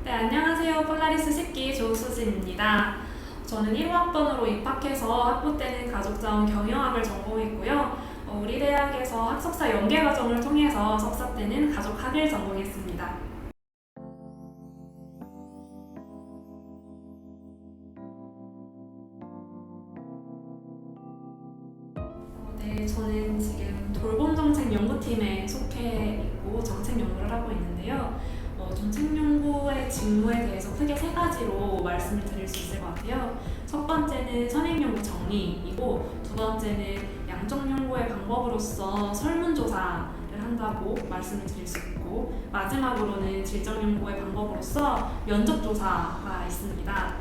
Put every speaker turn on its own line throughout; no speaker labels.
네, 안녕하세요. 폴라리스 10기 조수진입니다. 저는 1호학번으로 입학해서 학부 때는 가족자원 경영학을 전공했고요. 우리 대학에서 학석사 연계과정을 통해서 석사 때는 가족학을 전공했습니다. 네, 저는 지금 돌봄정책연구팀에 속해 있고 정책 연구를 하고 있는데요. 정책 연구의 직무에 대해서 크게 세 가지로 말씀을 드릴 수 있을 것 같아요. 첫 번째는 선행 연구 정리이고, 두 번째는 양적 연구의 방법으로서 설문조사를 한다고 말씀을 드릴 수 있고, 마지막으로는 질적 연구의 방법으로서 면접조사가 있습니다.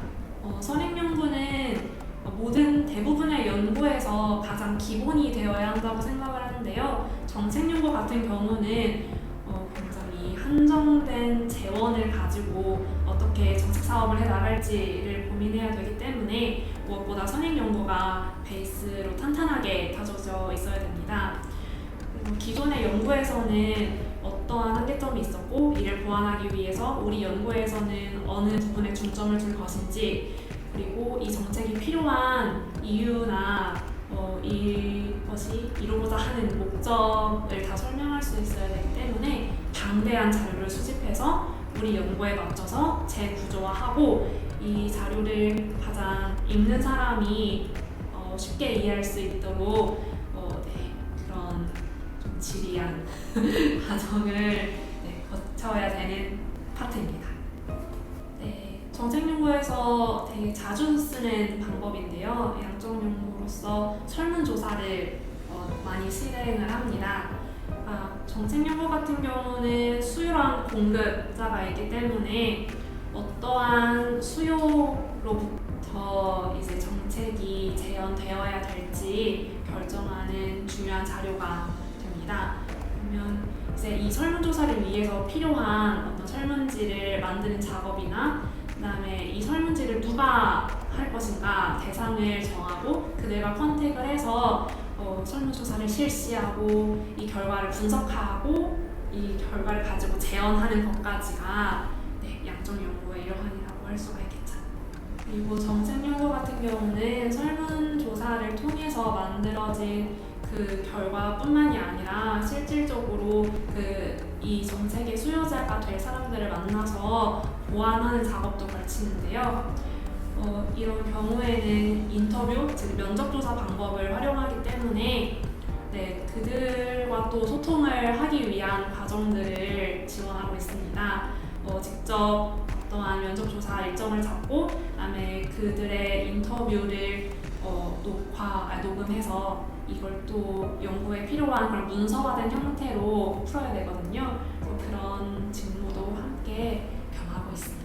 선행 연구는 모든 대부분의 연구에서 가장 기본이 되어야 한다고 생각을 하는데요. 정책 연구 같은 경우는 굉장히 한정된 재원을 가지고 어떻게 정책 사업을 해나갈지를 고민해야 되기 때문에 무엇보다 선행 연구가 베이스로 탄탄하게 다져져 있어야 됩니다. 그리고 기존의 연구에서는 어떠한 한계점이 있었고 이를 보완하기 위해서 우리 연구에서는 어느 부분에 중점을 둘 것인지, 그리고 이 정책이 필요한 이유나 이것이 이루고자 하는 목적을 다 설명할 수 있어야 되기 때문에 방대한 자료를 수집해서 우리 연구에 맞춰서 재구조화하고, 이 자료를 가장 읽는 사람이 쉽게 이해할 수 있도록 그런 좀 지리한 과정을 거쳐야 되는 파트입니다. 정책 연구에서 되게 자주 쓰는 방법인데요. 양적 연구로서 설문조사를 많이 실행을 합니다. 정책 연구 같은 경우는 수요랑 공급자가 있기 때문에 어떠한 수요로부터 이제 정책이 재현되어야 될지 결정하는 중요한 자료가 됩니다. 그러면 이제 이 설문조사를 위해서 필요한 어떤 설문지를 만드는 작업이나, 그다음에 이 설문지를 누가 할 것인가 대상을 정하고 그들과 컨택을 해서 설문조사를 실시하고 이 결과를 분석하고 이 결과를 가지고 재현하는 것까지가 양적 연구의 일환이라고 할 수가 있겠죠. 그리고 정책 연구 같은 경우는 설문조사를 통해서 만들어진 그 결과뿐만이 아니라 실질적으로 이 정책의 수요자가 될 사람들을 만나서 보완하는 작업도 걸치는데요. 이런 경우에는 인터뷰, 즉 면접조사 방법을 활용하기 때문에 그들과 또 소통을 하기 위한 과정들을 지원하고 있습니다. 직접 어떠한 면접조사 일정을 잡고, 그다음에 그들의 인터뷰를 녹음해서 이걸 또 연구에 필요한 그런 문서화된 형태로 풀어야 되거든요. 그런 직무도 함께 겸하고 있습니다.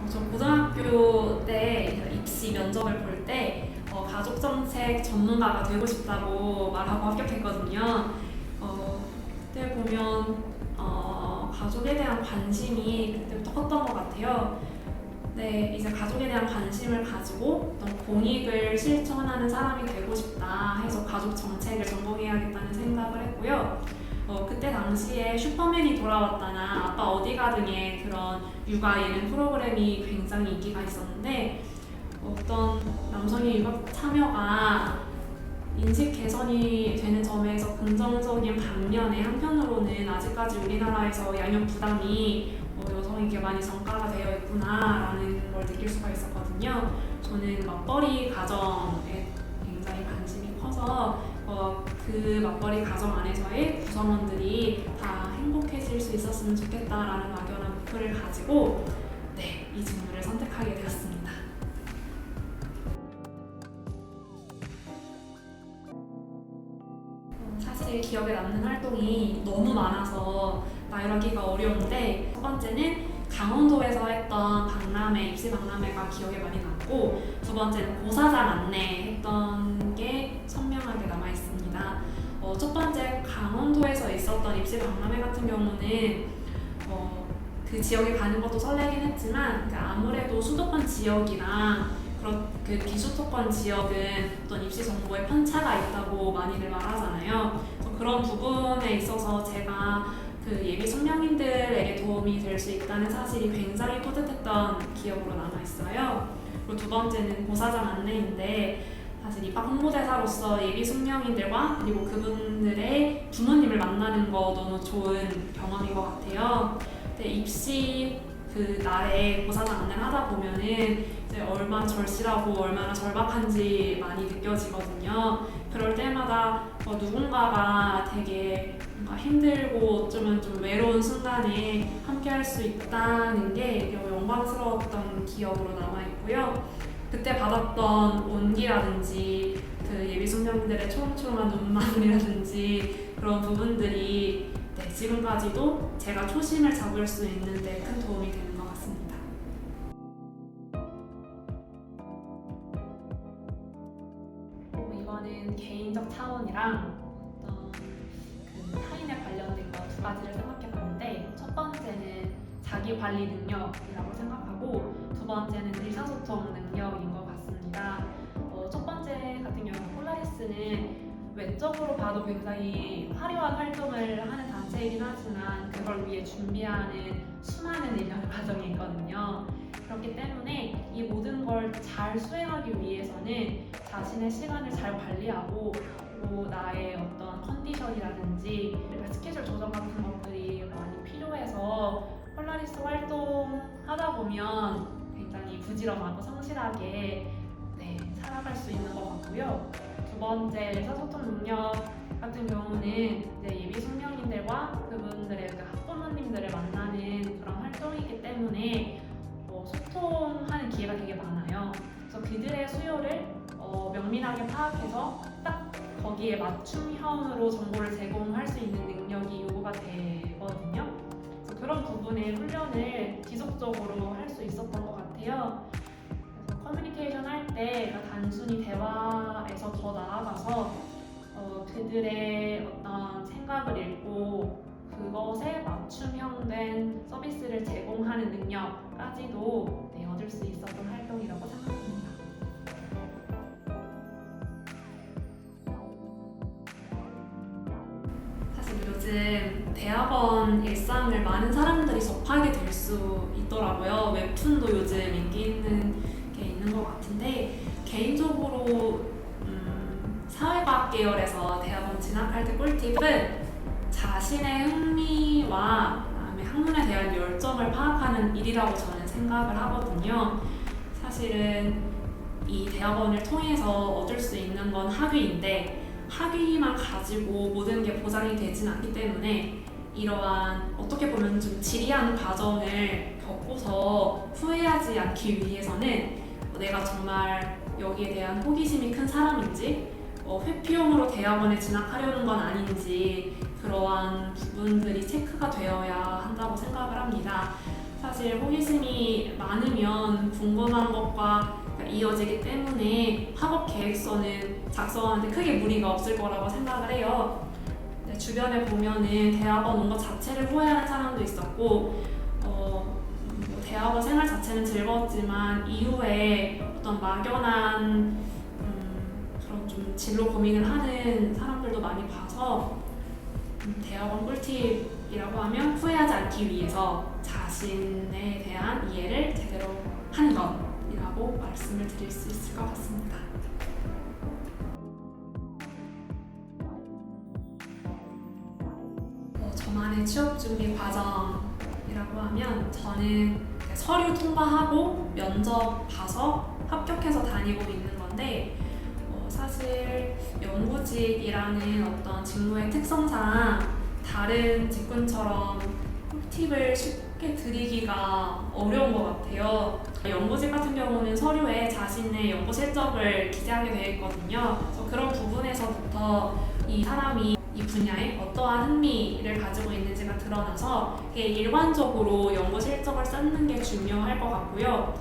저 고등학교 때 입시 면접을 볼 때 가족정책 전문가가 되고 싶다고 말하고 합격했거든요. 그때 보면 가족에 대한 관심이 그때부터 컸던 것 같아요. 이제 가족에 대한 관심을 가지고 어떤 공익을 실천하는 사람이 되고 싶다 해서 가족 정책을 전공해야겠다는 생각을 했고요. 그때 당시에 슈퍼맨이 돌아왔다나 아빠 어디가 등의 그런 육아 예능 프로그램이 굉장히 인기가 있었는데, 어떤 남성의 육아 참여가 인식 개선이 되는 점에서 긍정적인 반면에, 한편으로는 아직까지 우리나라에서 양육 부담이 여성에게 많이 전가가 되어 있구나라는 걸 느낄 수가 있었거든요. 저는 맞벌이 가정에 굉장히 관심이 커서 그 맞벌이 가정 안에서의 구성원들이 다 행복해질 수 있었으면 좋겠다라는 막연한 목표를 가지고 이 직무를 선택하게 되었습니다. 사실 기억에 남는 활동이 너무 많아서 말하기가 어려운데, 첫 번째는 강원도에서 했던 박람회, 입시 박람회가 기억에 많이 남고, 두 번째는 고사장 안내했던 게 선명하게 남아 있습니다. 첫 번째 강원도에서 있었던 입시 박람회 같은 경우는 그 지역에 가는 것도 설레긴 했지만, 아무래도 수도권 지역이랑 그 기수토권 지역은 어떤 입시 정보에 편차가 있다고 많이들 말하잖아요. 그래서 그런 부분에 있어서 제가 그 예비 숙명인들에게 도움이 될 수 있다는 사실이 굉장히 뿌듯했던 기억으로 남아있어요. 그리고 두 번째는 고사장 안내인데, 사실 입학 홍보대사로서 예비 숙명인들과 그리고 그분들의 부모님을 만나는 거 너무 좋은 경험인 것 같아요. 근데 입시 그 날에 고사장 안내를 하다 보면은 이제 얼마나 절실하고 얼마나 절박한지 많이 느껴지거든요. 그럴 때마다 누군가가 되게 뭔가 힘들고 어쩌면 좀 외로운 순간에 함께 할 수 있다는 게 영광스러웠던 기억으로 남아있고요. 그때 받았던 온기라든지 그 예비 숙명들의 초롱초롱한 눈망울이라든지 그런 부분들이 지금까지도 제가 초심을 잡을 수 있는 데 큰 도움이 되는 것 같습니다. 이거는 개인적 차원이랑 어떤 그 타인에 관련된 거 두 가지를 생각해 봤는데, 첫 번째는 자기 관리 능력이라고 생각하고 두 번째는 의사소통 능력인 것 같습니다. 첫 번째 같은 경우 폴라리스는 외적으로 봐도 굉장히 화려한 활동을 하는 단체이긴 하지만 그걸 위해 준비하는 수많은 일련의 과정이 있거든요. 그렇기 때문에 이 모든 걸 잘 수행하기 위해서는 자신의 시간을 잘 관리하고 또 나의 어떤 컨디션이라든지 스케줄 조정 같은 것들이 많이 필요해서 폴라리스 활동하다 보면 굉장히 부지런하고 성실하게 살아갈 수 있는 것 같고요. 두 번째, 의사소통 능력 같은 경우는 이제 예비 숙명인들과 그분들의 학부모님들을 만나는 그런 활동이기 때문에 소통하는 기회가 되게 많아요. 그래서 그들의 수요를 명민하게 파악해서 딱 거기에 맞춤형으로 정보를 제공할 수 있는 능력이 요구가 되거든요. 그래서 그런 부분의 훈련을 지속적으로 할 수 있었던 것 같아요. 그래서 커뮤니케이션 할 때 단순히 대화에서 더 나아가서 그들의 어떤 생각을 읽고 그것에 맞춤형된 서비스를 제공하는 능력까지도 얻을 수 있었던 활동이라고 생각합니다. 사실 요즘 대학원 일상을 많은 사람들이 접하게 될 수 있더라고요. 웹툰도 요즘 인기 있는 게 있는 것 같은데, 개인적으로 사회과학 계열에서 대학원 진학할 때 꿀팁은 자신의 흥미와 그다음에 학문에 대한 열정을 파악하는 일이라고 저는 생각을 하거든요. 사실은 이 대학원을 통해서 얻을 수 있는 건 학위인데, 학위만 가지고 모든 게 보장이 되진 않기 때문에 이러한 어떻게 보면 좀 지리한 과정을 겪고서 후회하지 않기 위해서는 내가 정말 여기에 대한 호기심이 큰 사람인지, 회피용으로 대학원에 진학하려는 건 아닌지 그러한 부분들이 체크가 되어야 한다고 생각을 합니다. 사실 호기심이 많으면 궁금한 것과 이어지기 때문에 학업 계획서는 작성하는데 크게 무리가 없을 거라고 생각을 해요. 주변에 보면은 대학원 온 것 자체를 후회하는 사람도 있었고, 대학원 생활 자체는 즐거웠지만 이후에 어떤 막연한 그런 좀 진로 고민을 하는 사람들도 많이 봐서 대학원 꿀팁이라고 하면 후회하지 않기 위해서 자신에 대한 이해를 제대로 하는 것이라고 말씀을 드릴 수 있을 것 같습니다. 저만의 취업 준비 과정이라고 하면 저는 서류 통과하고 면접 봐서 합격해서 다니고 있는 건데, 사실 연구직이라는 어떤 직무의 특성상 다른 직군처럼 꿀팁을 쉽게 드리기가 어려운 것 같아요. 연구직 같은 경우는 서류에 자신의 연구 실적을 기재하게 되어 있거든요. 그래서 그런 부분에서부터 이 사람이 이 분야에 어떠한 흥미를 가지고 있는지가 드러나서 일관적으로 연구 실적을 쌓는 게 중요할 것 같고요.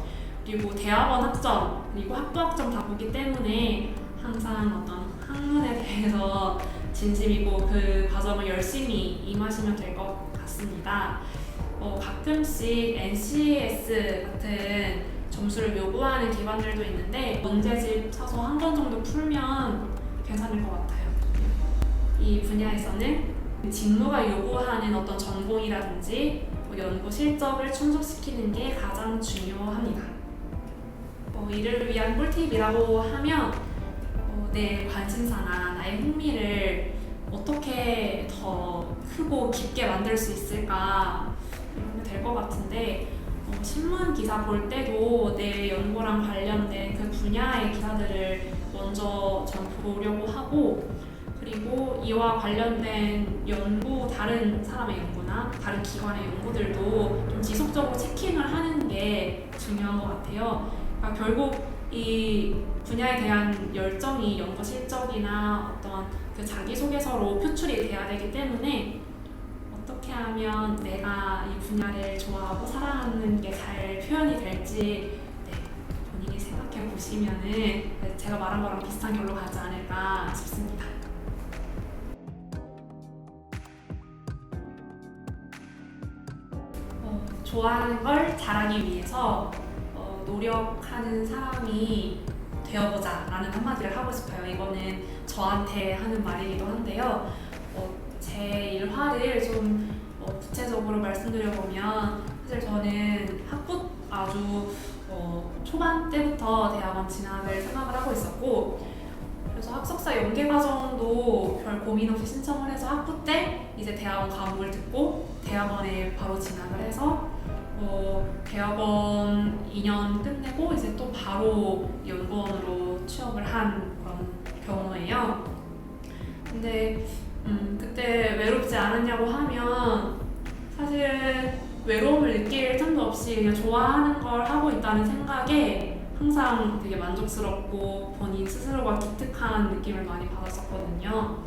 그리고 대학원 학점, 그리고 학부 학점 다 보기 때문에 항상 어떤 학문에 대해서 진심이고 그 과정을 열심히 임하시면 될 것 같습니다. 가끔씩 NCS 같은 점수를 요구하는 기관들도 있는데 문제집 사서 한 권 정도 풀면 괜찮을 것 같아요. 이 분야에서는 직무가 요구하는 어떤 전공이라든지 연구 실적을 충족시키는 게 가장 중요합니다. 이를 위한 꿀팁이라고 하면 내 관심사나 나의 흥미를 어떻게 더 크고 깊게 만들 수 있을까 이런 게 될 것 같은데 신문 기사 볼 때도 내 연구랑 관련된 그 분야의 기사들을 먼저 전 보려고 하고 그리고 이와 관련된 연구, 다른 사람의 연구나 다른 기관의 연구들도 좀 지속적으로 체킹을 하는 게 중요한 것 같아요. 그러니까 결국 이 분야에 대한 열정이 연구 실적이나 어떤 그 자기소개서로 표출이 돼야 되기 때문에 어떻게 하면 내가 이 분야를 좋아하고 사랑하는 게 잘 표현이 될지 본인이 생각해 보시면은 제가 말한 거랑 비슷한 결로 가지 않을까 싶습니다. 좋아하는 걸 잘하기 위해서 노력하는 사람이 되어보자 라는 한마디를 하고 싶어요. 이거는 저한테 하는 말이기도 한데요. 제 일화를 좀 구체적으로 말씀드려보면 사실 저는 학부 아주 초반 때부터 대학원 진학을 생각을 하고 있었고 그래서 학석사 연계과정도 별 고민 없이 신청을 해서 학부 때 이제 대학원 과목을 듣고 대학원에 바로 진학을 해서 대학원 2년 끝내고 이제 또 바로 연구원으로 취업을 한 그런 경우예요. 근데 그때 외롭지 않았냐고 하면 사실 외로움을 느낄 틈도 없이 그냥 좋아하는 걸 하고 있다는 생각에 항상 되게 만족스럽고 본인 스스로가 기특한 느낌을 많이 받았었거든요.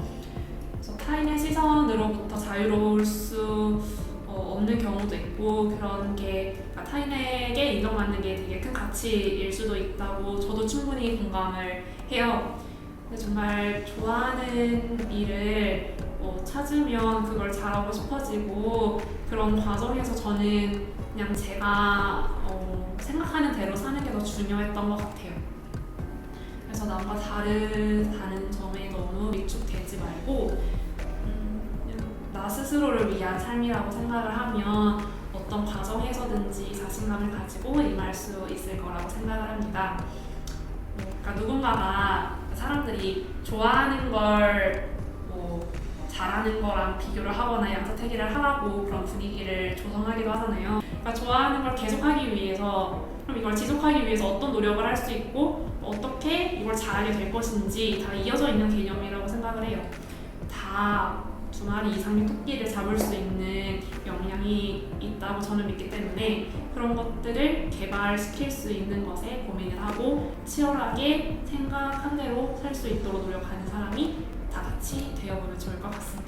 그래서 타인의 시선으로부터 자유로울 수 없는 경우도 있고 그런 게 그러니까 타인에게 인정받는 게 되게 큰 가치일 수도 있다고 저도 충분히 공감을 해요. 근데 정말 좋아하는 일을 찾으면 그걸 잘하고 싶어지고 그런 과정에서 저는 그냥 제가 생각하는 대로 사는 게 더 중요했던 것 같아요. 그래서 남과 다르다는 점에 너무 위축되지 말고 나 스스로를 위한 삶이라고 생각을 하면 어떤 과정에서든지 자신감을 가지고 임할 수 있을 거라고 생각을 합니다. 그러니까 누군가가 사람들이 좋아하는 걸 잘하는 거랑 비교를 하거나 양자택일을 하라고 그런 분위기를 조성하기도 하잖아요. 그러니까 좋아하는 걸 계속하기 위해서 그럼 이걸 지속하기 위해서 어떤 노력을 할 수 있고 어떻게 이걸 잘하게 될 것인지 다 이어져 있는 개념이라고 생각을 해요. 다 2마리 이상의 토끼를 잡을 수 있는 역량이 있다고 저는 믿기 때문에 그런 것들을 개발시킬 수 있는 것에 고민을 하고 치열하게 생각한 대로 살 수 있도록 노력하는 사람이 다 같이 되어보면 좋을 것 같습니다.